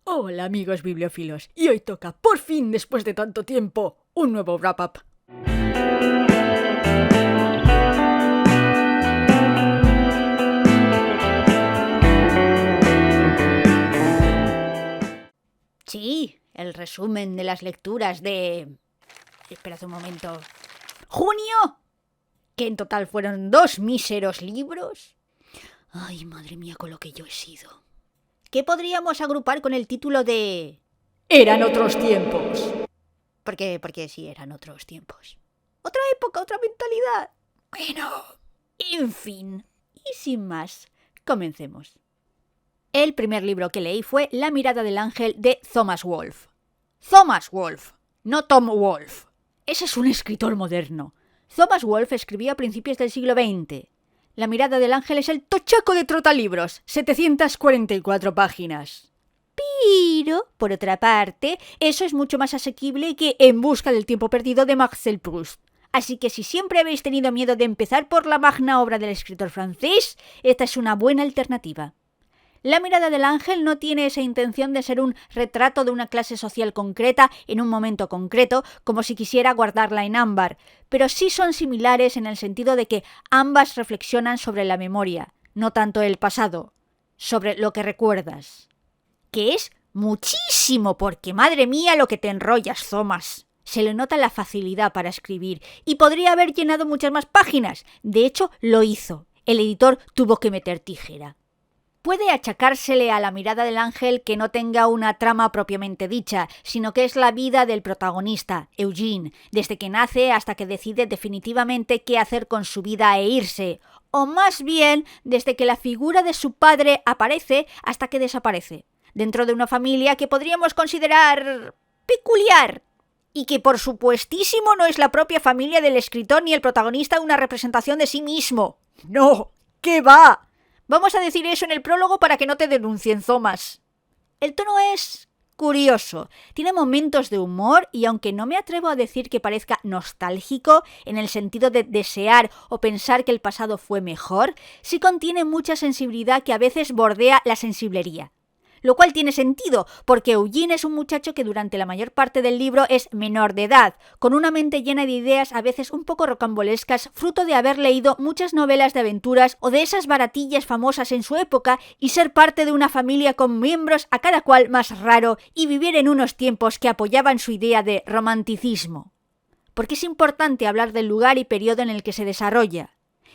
Hola amigos bibliófilos, y hoy toca, por fin después de tanto tiempo, un nuevo wrap-up. Sí, el resumen de las lecturas de... Esperad un momento... ¡Junio! Que en total fueron 2 míseros libros. Ay, madre mía, con lo que yo he sido. ¿Qué podríamos agrupar con el título de... Eran otros tiempos? Porque sí, eran otros tiempos. Otra época, otra mentalidad. Bueno, en fin. Y sin más, comencemos. El primer libro que leí fue La mirada del ángel de Thomas Wolfe. Thomas Wolfe, no Tom Wolfe. Ese es un escritor moderno. Thomas Wolfe escribió a principios del siglo XX. La mirada del ángel es el tochaco de trotalibros, 744 páginas. Pero, por otra parte, eso es mucho más asequible que En busca del tiempo perdido de Marcel Proust. Así que si siempre habéis tenido miedo de empezar por la magna obra del escritor francés, esta es una buena alternativa. La mirada del ángel no tiene esa intención de ser un retrato de una clase social concreta en un momento concreto, como si quisiera guardarla en ámbar, pero sí son similares en el sentido de que ambas reflexionan sobre la memoria, no tanto el pasado, sobre lo que recuerdas. Que es muchísimo, porque madre mía lo que te enrollas, Thomas. Se le nota la facilidad para escribir y podría haber llenado muchas más páginas. De hecho, lo hizo. El editor tuvo que meter tijera. Puede achacársele a la mirada del ángel que no tenga una trama propiamente dicha, sino que es la vida del protagonista, Eugene, desde que nace hasta que decide definitivamente qué hacer con su vida e irse, o más bien desde que la figura de su padre aparece hasta que desaparece, dentro de una familia que podríamos considerar peculiar, y que por supuestísimo no es la propia familia del escritor ni el protagonista una representación de sí mismo. ¡No! ¿Qué va? Vamos a decir eso en el prólogo para que no te denuncien, Thomas. El tono es curioso, tiene momentos de humor y aunque no me atrevo a decir que parezca nostálgico en el sentido de desear o pensar que el pasado fue mejor, sí contiene mucha sensibilidad que a veces bordea la sensiblería. Lo cual tiene sentido, porque Eugene es un muchacho que durante la mayor parte del libro es menor de edad, con una mente llena de ideas a veces un poco rocambolescas, fruto de haber leído muchas novelas de aventuras o de esas baratillas famosas en su época y ser parte de una familia con miembros a cada cual más raro y vivir en unos tiempos que apoyaban su idea de romanticismo. Porque es importante hablar del lugar y periodo en el que se desarrolla.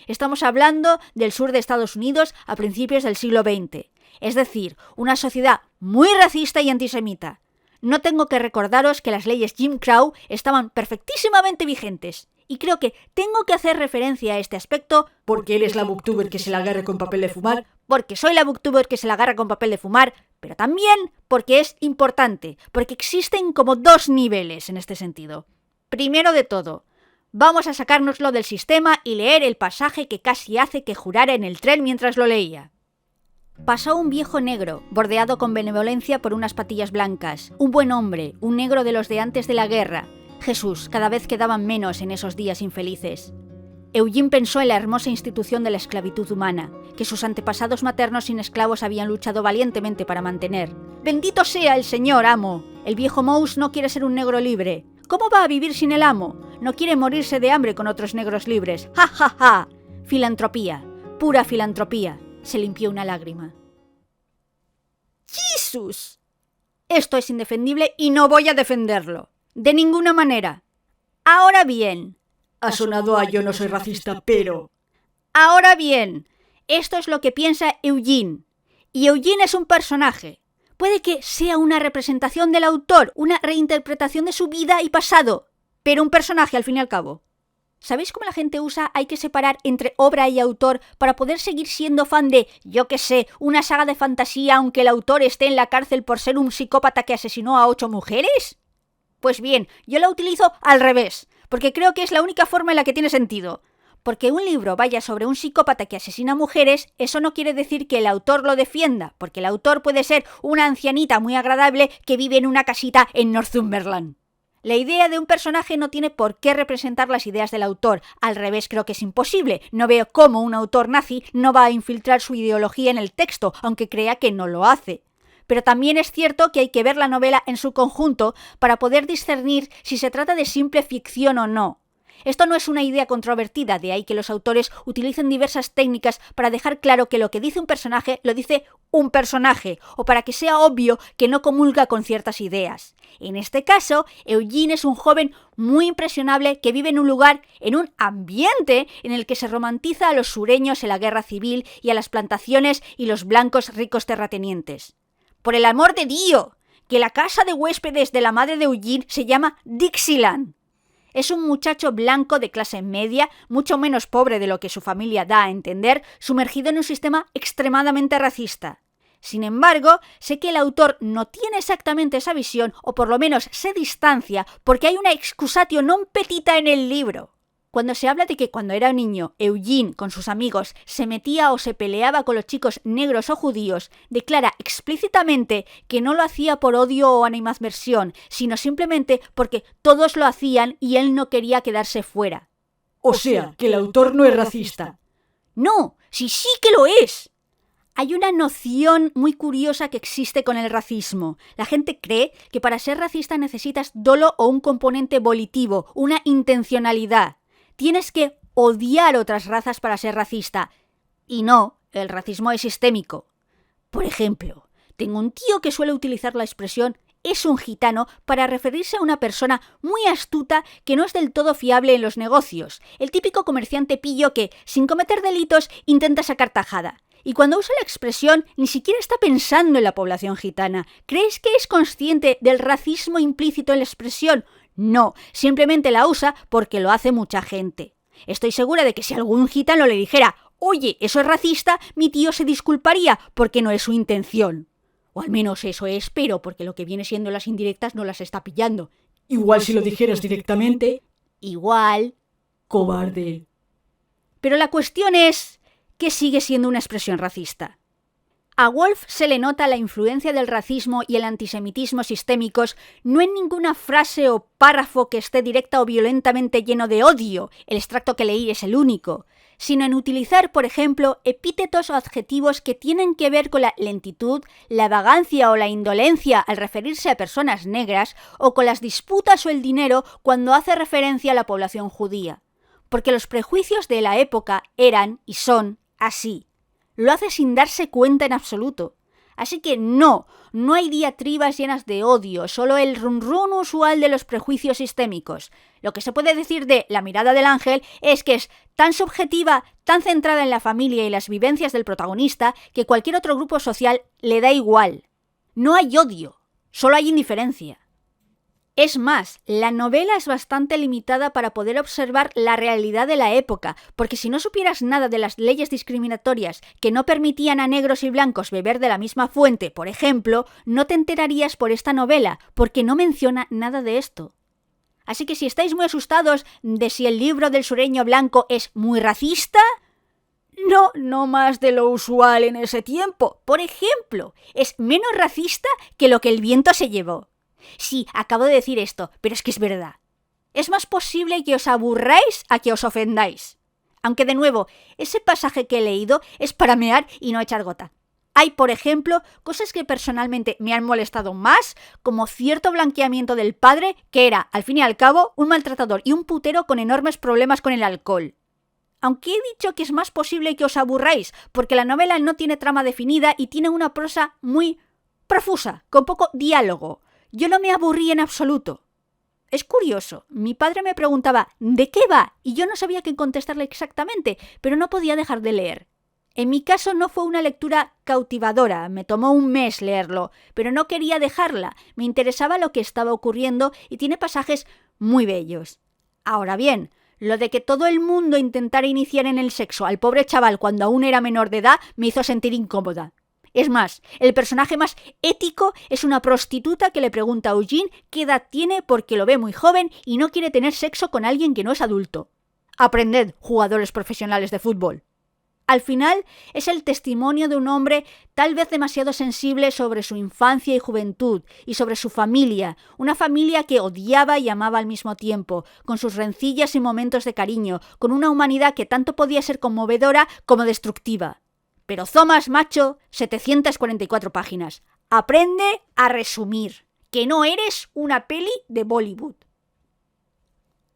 Estamos hablando del sur de Estados Unidos a principios del siglo XX. Es decir, una sociedad muy racista y antisemita. No tengo que recordaros que las leyes Jim Crow estaban perfectísimamente vigentes. Y creo que tengo que hacer referencia a este aspecto porque eres la booktuber que se la agarra con papel de fumar. Porque soy la booktuber que se la agarra con papel de fumar, pero también porque es importante, porque existen como 2 niveles en este sentido. Primero de todo, vamos a sacárnoslo del sistema y leer el pasaje que casi hace que jurara en el tren mientras lo leía. Pasó un viejo negro, bordeado con benevolencia por unas patillas blancas. Un buen hombre, un negro de los de antes de la guerra. Jesús, cada vez quedaban menos en esos días infelices. Eugene pensó en la hermosa institución de la esclavitud humana, que sus antepasados maternos sin esclavos habían luchado valientemente para mantener. ¡Bendito sea el Señor, amo! El viejo Mouse no quiere ser un negro libre. ¿Cómo va a vivir sin el amo? No quiere morirse de hambre con otros negros libres. ¡Ja, ja, ja! Filantropía, pura filantropía. Se limpió una lágrima. ¡Jesús! Esto es indefendible y no voy a defenderlo. De ninguna manera. Ahora bien... Ha sonado a yo no soy racista, pero... Ahora bien, esto es lo que piensa Eugene. Y Eugene es un personaje. Puede que sea una representación del autor, una reinterpretación de su vida y pasado, pero un personaje al fin y al cabo. ¿Sabéis cómo la gente usa hay que separar entre obra y autor para poder seguir siendo fan de, yo qué sé, una saga de fantasía aunque el autor esté en la cárcel por ser un psicópata que asesinó a 8 mujeres? Pues bien, yo la utilizo al revés, porque creo que es la única forma en la que tiene sentido. Porque un libro vaya sobre un psicópata que asesina mujeres, eso no quiere decir que el autor lo defienda, porque el autor puede ser una ancianita muy agradable que vive en una casita en Northumberland. La idea de un personaje no tiene por qué representar las ideas del autor. Al revés, creo que es imposible. No veo cómo un autor nazi no va a infiltrar su ideología en el texto, aunque crea que no lo hace. pero también es cierto que hay que ver la novela en su conjunto para poder discernir si se trata de simple ficción o no. Esto no es una idea controvertida, de ahí que los autores utilicen diversas técnicas para dejar claro que lo que dice un personaje lo dice un personaje, o para que sea obvio que no comulga con ciertas ideas. En este caso, Eugene es un joven muy impresionable que vive en un lugar, en un ambiente en el que se romantiza a los sureños en la guerra civil y a las plantaciones y los blancos ricos terratenientes. ¡Por el amor de Dios! Que la casa de huéspedes de la madre de Eugene se llama Dixieland. Es un muchacho blanco de clase media, mucho menos pobre de lo que su familia da a entender, sumergido en un sistema extremadamente racista. Sin embargo, sé que el autor no tiene exactamente esa visión, o por lo menos se distancia, porque hay una excusatio non petita en el libro. Cuando se habla de que cuando era niño, Eugene con sus amigos se metía o se peleaba con los chicos negros o judíos, declara explícitamente que no lo hacía por odio o animadversión, sino simplemente porque todos lo hacían y él no quería quedarse fuera. O sea, que el autor no es racista. No, sí que lo es. Hay una noción muy curiosa que existe con el racismo. La gente cree que para ser racista necesitas dolo o un componente volitivo, una intencionalidad. Tienes que odiar otras razas para ser racista. Y no, el racismo es sistémico. Por ejemplo, tengo un tío que suele utilizar la expresión «es un gitano» para referirse a una persona muy astuta que no es del todo fiable en los negocios. El típico comerciante pillo que, sin cometer delitos, intenta sacar tajada. Y cuando usa la expresión, ni siquiera está pensando en la población gitana. ¿Crees que es consciente del racismo implícito en la expresión? No, simplemente la usa porque lo hace mucha gente. Estoy segura de que si algún gitano le dijera «Oye, eso es racista», mi tío se disculparía porque no es su intención. O al menos eso espero, porque lo que viene siendo las indirectas no las está pillando. Igual si lo dijeras directamente. Igual. Cobarde. Pero la cuestión es que sigue siendo una expresión racista. A Woolf se le nota la influencia del racismo y el antisemitismo sistémicos no en ninguna frase o párrafo que esté directa o violentamente lleno de odio, el extracto que leí es el único, sino en utilizar, por ejemplo, epítetos o adjetivos que tienen que ver con la lentitud, la vagancia o la indolencia al referirse a personas negras, o con las disputas o el dinero cuando hace referencia a la población judía. Porque los prejuicios de la época eran y son así. Lo hace sin darse cuenta en absoluto. Así que no hay diatribas llenas de odio, solo el run usual de los prejuicios sistémicos. Lo que se puede decir de La mirada del ángel es que es tan subjetiva, tan centrada en la familia y las vivencias del protagonista, que cualquier otro grupo social le da igual. No hay odio, solo hay indiferencia. Es más, la novela es bastante limitada para poder observar la realidad de la época, porque si no supieras nada de las leyes discriminatorias que no permitían a negros y blancos beber de la misma fuente, por ejemplo, no te enterarías por esta novela, porque no menciona nada de esto. Así que si estáis muy asustados de si el libro del sureño blanco es muy racista, no más de lo usual en ese tiempo. Por ejemplo, es menos racista que Lo que el viento se llevó. Sí, acabo de decir esto, pero es que es verdad. Es más posible que os aburráis a que os ofendáis. Aunque de nuevo, ese pasaje que he leído es para mear y no echar gota. Hay, por ejemplo, cosas que personalmente me han molestado más, como cierto blanqueamiento del padre, que era, al fin y al cabo, un maltratador y un putero con enormes problemas con el alcohol. Aunque he dicho que es más posible que os aburráis, porque la novela no tiene trama definida y tiene una prosa muy profusa, con poco diálogo. Yo no me aburrí en absoluto. Es curioso, mi padre me preguntaba ¿de qué va? Y yo no sabía qué contestarle exactamente, pero no podía dejar de leer. En mi caso no fue una lectura cautivadora, me tomó un mes leerlo, pero no quería dejarla, me interesaba lo que estaba ocurriendo y tiene pasajes muy bellos. Ahora bien, lo de que todo el mundo intentara iniciar en el sexo al pobre chaval cuando aún era menor de edad me hizo sentir incómoda. Es más, el personaje más ético es una prostituta que le pregunta a Eugene qué edad tiene porque lo ve muy joven y no quiere tener sexo con alguien que no es adulto. Aprended, jugadores profesionales de fútbol. Al final, es el testimonio de un hombre tal vez demasiado sensible sobre su infancia y juventud y sobre su familia, una familia que odiaba y amaba al mismo tiempo, con sus rencillas y momentos de cariño, con una humanidad que tanto podía ser conmovedora como destructiva. Pero Thomas, macho, 744 páginas. Aprende a resumir, que no eres una peli de Bollywood.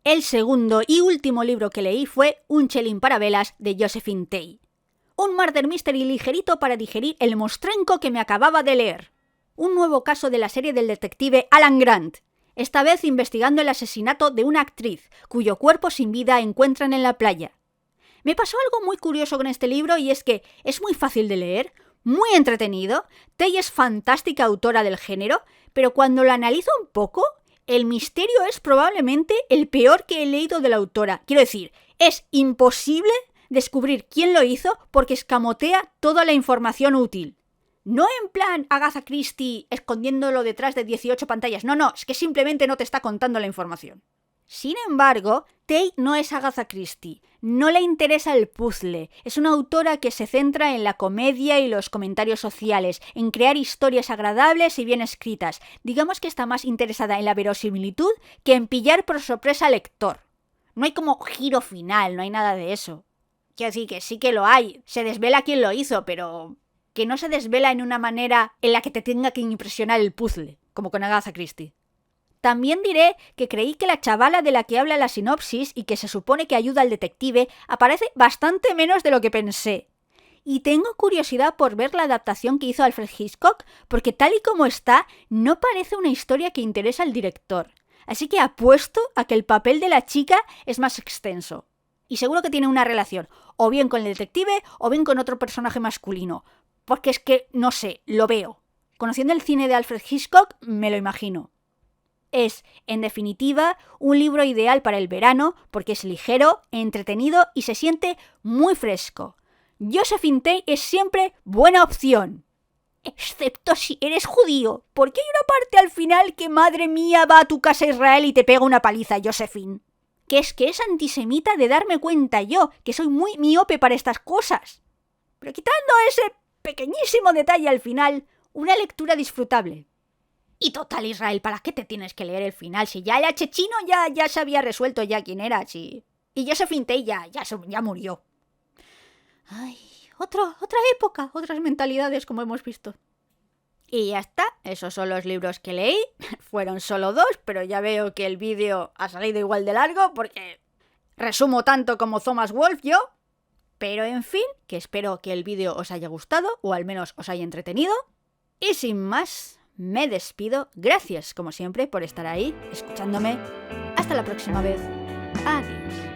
El segundo y último libro que leí fue Un chelín para velas de Josephine Tey. Un murder mystery ligerito para digerir el mostrenco que me acababa de leer. Un nuevo caso de la serie del detective Alan Grant, esta vez investigando el asesinato de una actriz, cuyo cuerpo sin vida encuentran en la playa. Me pasó algo muy curioso con este libro y es que es muy fácil de leer, muy entretenido. Tey es fantástica autora del género, pero cuando lo analizo un poco, el misterio es probablemente el peor que he leído de la autora. Quiero decir, es imposible descubrir quién lo hizo porque escamotea toda la información útil. No en plan Agatha Christie escondiéndolo detrás de 18 pantallas. No, es que simplemente no te está contando la información. Sin embargo, Tey no es Agatha Christie. No le interesa el puzzle. Es una autora que se centra en la comedia y los comentarios sociales, en crear historias agradables y bien escritas. Digamos que está más interesada en la verosimilitud que en pillar por sorpresa al lector. No hay como giro final, no hay nada de eso. Quiero decir que sí que lo hay. Se desvela quién lo hizo, pero que no se desvela en una manera en la que te tenga que impresionar el puzzle, como con Agatha Christie. También diré que creí que la chavala de la que habla la sinopsis y que se supone que ayuda al detective aparece bastante menos de lo que pensé. Y tengo curiosidad por ver la adaptación que hizo Alfred Hitchcock, porque tal y como está, no parece una historia que interesa al director. Así que apuesto a que el papel de la chica es más extenso. Y seguro que tiene una relación, o bien con el detective, o bien con otro personaje masculino. Porque es que, no sé, lo veo. Conociendo el cine de Alfred Hitchcock, me lo imagino. Es, en definitiva, un libro ideal para el verano porque es ligero, entretenido y se siente muy fresco. Josephine Tey es siempre buena opción. Excepto si eres judío, porque hay una parte al final que, madre mía, va a tu casa Israel y te pega una paliza, Josephine. Que es antisemita de darme cuenta yo, que soy muy miope para estas cosas. Pero quitando ese pequeñísimo detalle al final, una lectura disfrutable. Y total, Israel, ¿para qué te tienes que leer el final? Si ya el chechino ya se había resuelto ya quién era, sí. Y Josephine Tey ya murió. Ay, otra época, otras mentalidades como hemos visto. Y ya está, esos son los libros que leí. Fueron solo 2, pero ya veo que el vídeo ha salido igual de largo porque resumo tanto como Thomas Wolfe yo. Pero en fin, que espero que el vídeo os haya gustado o al menos os haya entretenido. Y sin más, me despido. Gracias, como siempre, por estar ahí, escuchándome. Hasta la próxima vez. Adiós.